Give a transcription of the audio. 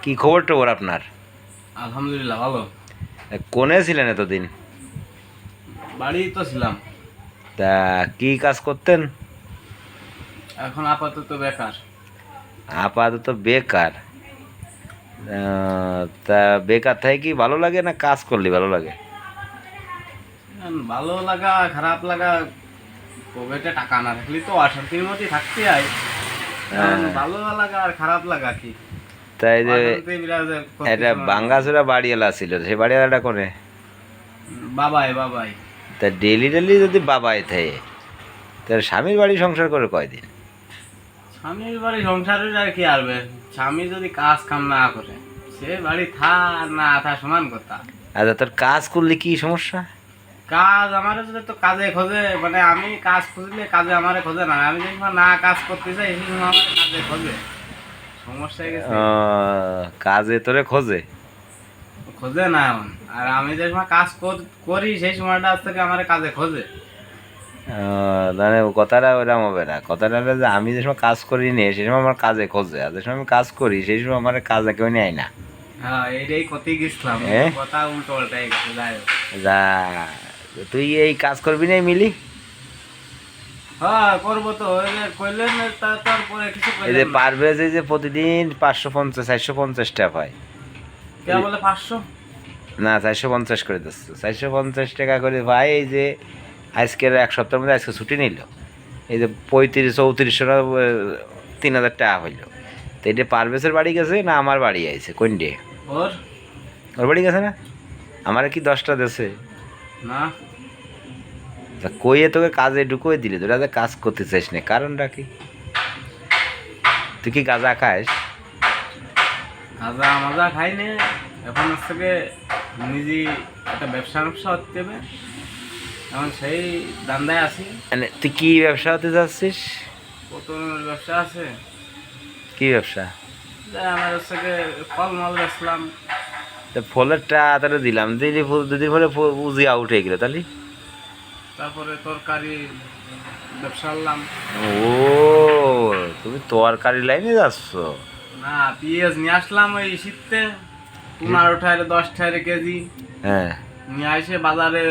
কি খবর টবর আপনার? আলহামদুলিল্লাহ ভালো। কোনে ছিলেন এতদিন? বাড়ি তো ছিলাম, তা কি কাজ করতেন? এখন আপাতত বেকার। আপাতত বেকার। তা বেকার থাকে কি ভালো লাগে না কাজ করলে ভালো লাগে? এখন ভালো লাগা খারাপ লাগা, পকেটে টাকা না থাকলে তো অশান্তির মধ্যে থাকতে হয়। এখন ভালো লাগা আর খারাপ লাগা কি, তাই যে অশান্তি বিরাজ একটা করতেছে মনে হয়। বাঙ্গাচোরা বাড়িওয়ালা ছিল, সে বাড়িওয়ালাটা কোনে? বাবাই বাবাই তা ডেলি ডেলি যদি বাবাই থাকে, তার স্বামীর বাড়ি সংসার করে কয়দিন? স্বামীর বাড়ি সংসারের আর কি আরবে, স্বামী যদি কাজ কাম না করে সে বাড়ি থা আর না থা সমান কথা। আচ্ছা, তোর কাজ করলে কি সমস্যা? কাজ আমার যদি তো কাজে খোঁজে, মানে আমি কাজ খুঁজলে কাজে আমারে খোঁজে না, আমি যদি না কাজ করতে চাই সেই সময় আমার কাজে খোঁজে। সমস্যা হয়ে গেছে, কাজে তোরে খোঁজে? খোঁজে না এখন। আর আমি যে সময় কাজ করি সেই সময়টা আজ থেকে আমার কাজে খোঁজে। মানে কথাটা ওরকম হবে না, কথাটা হলো যে আমি যে সময় কাজ করি নি সেই সময় আমার কাজে খোঁজে, আর যে সময় আমি কাজ করি সেই সময় আমার কাজে কেউ নেয় না। হ্যাঁ, এইটাই করতে গেছিলাম, হ্যাঁ? কথা উল্টো পাল্টাই গেছে। যাই হোক, যা, তুই এই কাজ করবি না মিলি? হ্যাঁ করবো তো, ওই যে কইলেন তারপরে কিছু এই যে কইলেন না। পারভেজ এই যে প্রতিদিন 550 450 টাকা পায়। কে বলে 500? না, 450 করে দিচ্ছে, 450 টাকা করে ভাই। এই যে আজকের এক সপ্তাহের মধ্যে আজকে ছুটি নিল, এই যে 35 34 না 3000 টাকা হইলো। তো এটা পারভেজের বাড়ি গেছে না আমার বাড়ি আইছে কোনটে? ওর ওর বাড়ি গেছে না? আমার কি 10টা দেশে? না, তা কইয়ে তোকে কাজে ঢুকিয়ে দিলি, তোরা যে কাজ করতে চাইস না, কারণটা কি? তুই কি গাঁজা খাস? খাজা মাজা খাই নে। এখন থেকে নিজে একটা ব্যবসা করতে হবে, এখন সেই দান্দায় আছি। মানে তুই কি ব্যবসা হতে যাচ্ছিস? পতনের ব্যবসা আছে, কি ব্যবসা? যে আমার হচ্ছে গিয়ে ফল মল বেচলাম। তা ফলেরটা তাহলে দিলাম, দিলি দুদিন পরে বুঝি আউট হয়ে গেল তাহলে। তারপরে তরকারি ব্যবসা করলাম। ও, তুমি তরকারি লাইনে যাচ্ছ? না, পেঁয়াজ নিয়ে আসলাম ওই শীতে, 15 টাকা 10 টাকা কেজি হ্যাঁ। নিয়ে এসে বাজারে